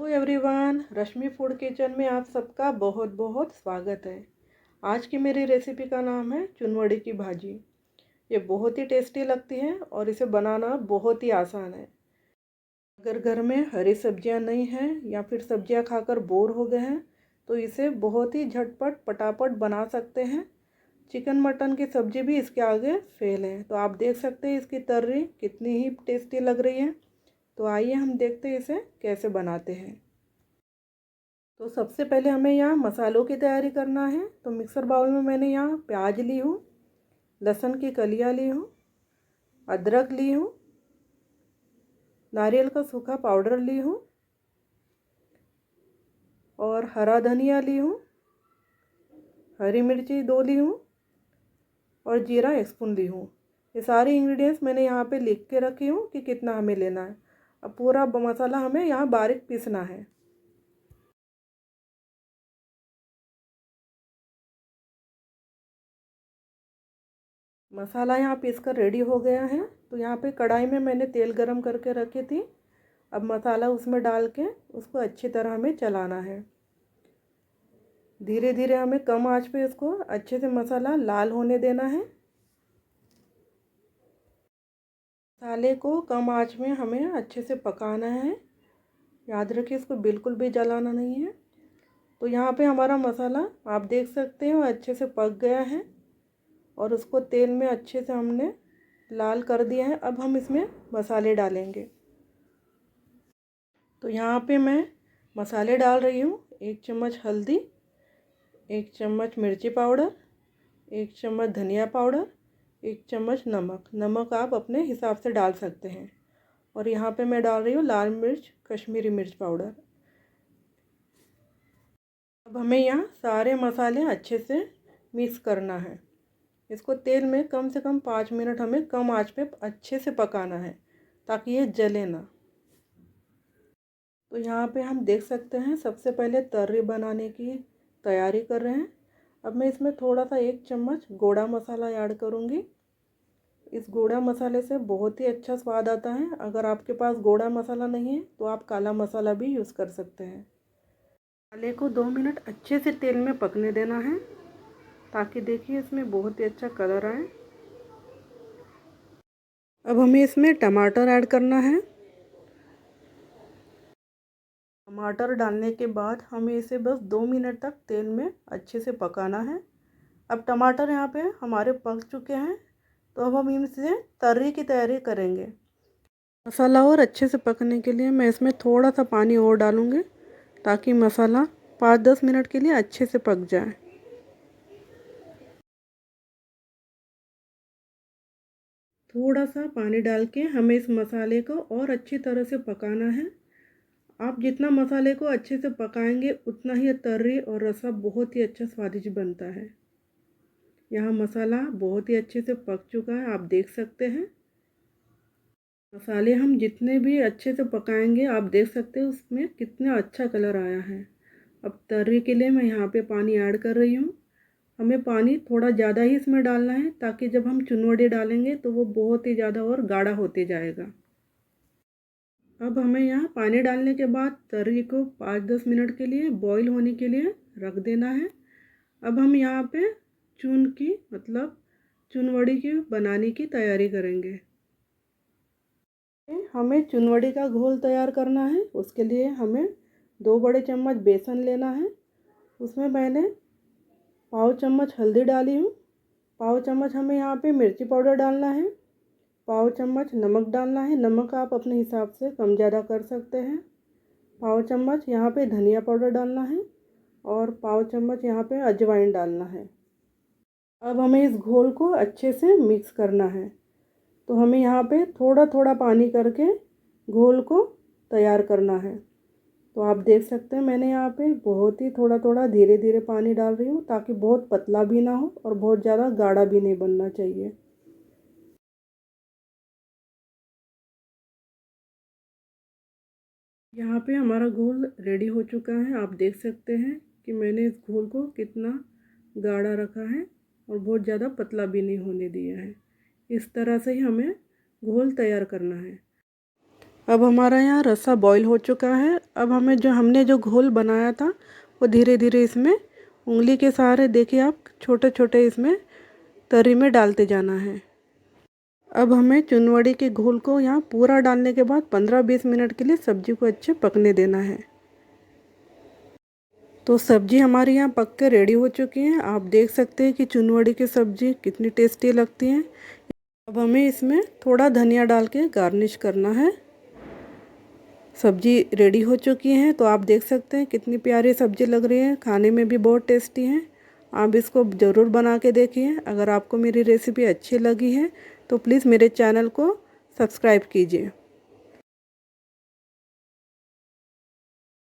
Hello everyone, रश्मि food kitchen में आप सबका बहुत बहुत स्वागत है। आज की मेरी रेसिपी का नाम है चुनवड़ी की भाजी। ये बहुत ही टेस्टी लगती है और इसे बनाना बहुत ही आसान है। अगर घर में हरी सब्जियां नहीं हैं या फिर सब्जियां खाकर बोर हो गए हैं तो इसे बहुत ही झटपट पटापट बना सकते हैं। चिकन मटन की सब्जी भी इसके आगे फेल है। तो आप देख सकते हैं इसकी तर्री कितनी ही टेस्टी लग रही है। तो आइए हम देखते हैं इसे कैसे बनाते हैं। तो सबसे पहले हमें यहाँ मसालों की तैयारी करना है। तो मिक्सर बाउल में मैंने यहाँ प्याज ली हूँ, लहसुन की कलियाँ ली हूँ, अदरक ली हूँ, नारियल का सूखा पाउडर ली हूँ और हरा धनिया ली हूँ, हरी मिर्ची 2 ली हूँ और जीरा 1 स्पून ली हूँ। ये सारे इंग्रेडिएंट्स मैंने यहाँ पे लिख के रखी हूँ कि कितना हमें लेना है। अब पूरा मसाला हमें यहाँ बारीक पीसना है। मसाला यहाँ पीस कर रेडी हो गया है। तो यहाँ पे कढ़ाई में मैंने तेल गरम करके रखी थी। अब मसाला उसमें डाल के उसको अच्छी तरह हमें चलाना है। धीरे धीरे हमें कम आंच पे इसको अच्छे से मसाला लाल होने देना है। मसाले को कम आंच में हमें अच्छे से पकाना है। याद रखिए इसको बिल्कुल भी जलाना नहीं है। तो यहाँ पे हमारा मसाला आप देख सकते हो अच्छे से पक गया है और उसको तेल में अच्छे से हमने लाल कर दिया है। अब हम इसमें मसाले डालेंगे। तो यहाँ पे मैं मसाले डाल रही हूँ। 1 चम्मच हल्दी, 1 चम्मच मिर्ची पाउडर, 1 चम्मच धनिया पाउडर, 1 चम्मच नमक। नमक आप अपने हिसाब से डाल सकते हैं। और यहाँ पे मैं डाल रही हूँ लाल मिर्च कश्मीरी मिर्च पाउडर। अब हमें यहाँ सारे मसाले अच्छे से मिक्स करना है। इसको तेल में कम से कम 5 मिनट हमें कम आंच पे अच्छे से पकाना है ताकि ये जले ना। तो यहाँ पे हम देख सकते हैं सबसे पहले तर्री बनाने की तैयारी कर रहे हैं। अब मैं इसमें थोड़ा सा 1 चम्मच गोड़ा मसाला ऐड करूँगी। इस गोड़ा मसाले से बहुत ही अच्छा स्वाद आता है। अगर आपके पास गोड़ा मसाला नहीं है तो आप काला मसाला भी यूज़ कर सकते हैं। मसाले को 2 मिनट अच्छे से तेल में पकने देना है ताकि देखिए इसमें बहुत ही अच्छा कलर आए। अब हमें इसमें टमाटर ऐड करना है। टमाटर डालने के बाद हमें इसे बस 2 मिनट तक तेल में अच्छे से पकाना है। अब टमाटर यहाँ पे हमारे पक चुके हैं। तो अब हम इनसे तर्री की तैयारी करेंगे। मसाला और अच्छे से पकने के लिए मैं इसमें थोड़ा सा पानी और डालूँगी ताकि मसाला 5-10 मिनट के लिए अच्छे से पक जाए। थोड़ा सा पानी डाल के हमें इस मसाले को और अच्छी तरह से पकाना है। आप जितना मसाले को अच्छे से पकाएंगे उतना ही तर्री और रसा बहुत ही अच्छा स्वादिष्ट बनता है। यहाँ मसाला बहुत ही अच्छे से पक चुका है, आप देख सकते हैं। मसाले हम जितने भी अच्छे से पकाएंगे आप देख सकते हैं उसमें कितना अच्छा कलर आया है। अब तर्री के लिए मैं यहाँ पे पानी ऐड कर रही हूँ। हमें पानी थोड़ा ज़्यादा ही इसमें डालना है ताकि जब हम चुनवड़े डालेंगे तो वो बहुत ही ज़्यादा और गाढ़ा होते जाएगा। अब हमें यहाँ पानी डालने के बाद तर्री को 5-10 मिनट के लिए बॉईल होने के लिए रख देना है। अब हम यहाँ पे चुनवड़ी की बनाने की तैयारी करेंगे। हमें चुनवड़ी का घोल तैयार करना है। उसके लिए हमें 2 बड़े चम्मच बेसन लेना है। उसमें मैंने पाव चम्मच हल्दी डाली हूँ। पाव चम्मच हमें यहाँ पे मिर्ची पाउडर डालना है। पाव चम्मच नमक डालना है। नमक आप अपने हिसाब से कम ज़्यादा कर सकते हैं। पाव चम्मच यहाँ पे धनिया पाउडर डालना है और पाव चम्मच यहाँ पे अजवाइन डालना है। अब हमें इस घोल को अच्छे से मिक्स करना है। तो हमें यहाँ पे थोड़ा थोड़ा पानी करके घोल को तैयार करना है। तो आप देख सकते हैं मैंने यहाँ पे बहुत ही थोड़ा थोड़ा धीरे धीरे पानी डाल रही हूँ ताकि बहुत पतला भी ना हो और बहुत ज़्यादा गाढ़ा भी नहीं बनना चाहिए। यहाँ पे हमारा घोल रेडी हो चुका है। आप देख सकते हैं कि मैंने इस घोल को कितना गाढ़ा रखा है और बहुत ज़्यादा पतला भी नहीं होने दिया है। इस तरह से ही हमें घोल तैयार करना है। अब हमारा यहाँ रसा बॉईल हो चुका है। अब हमने जो घोल बनाया था वो धीरे धीरे इसमें उंगली के सहारे देखिए आप छोटे छोटे इसमें तरी में डालते जाना है। अब हमें चुनवड़ी के घोल को यहाँ पूरा डालने के बाद 15-20 मिनट के लिए सब्जी को अच्छे पकने देना है। तो सब्जी हमारी यहाँ पक के रेडी हो चुकी है। आप देख सकते हैं कि चुनवड़ी की सब्जी कितनी टेस्टी लगती है। अब हमें इसमें थोड़ा धनिया डाल के गार्निश करना है। सब्जी रेडी हो चुकी है, तो आप देख सकते हैं कितनी प्यारी सब्जी लग रही है, खाने में भी बहुत टेस्टी है। आप इसको ज़रूर बना के देखिए। अगर आपको मेरी रेसिपी अच्छी लगी है तो प्लीज़ मेरे चैनल को सब्सक्राइब कीजिए।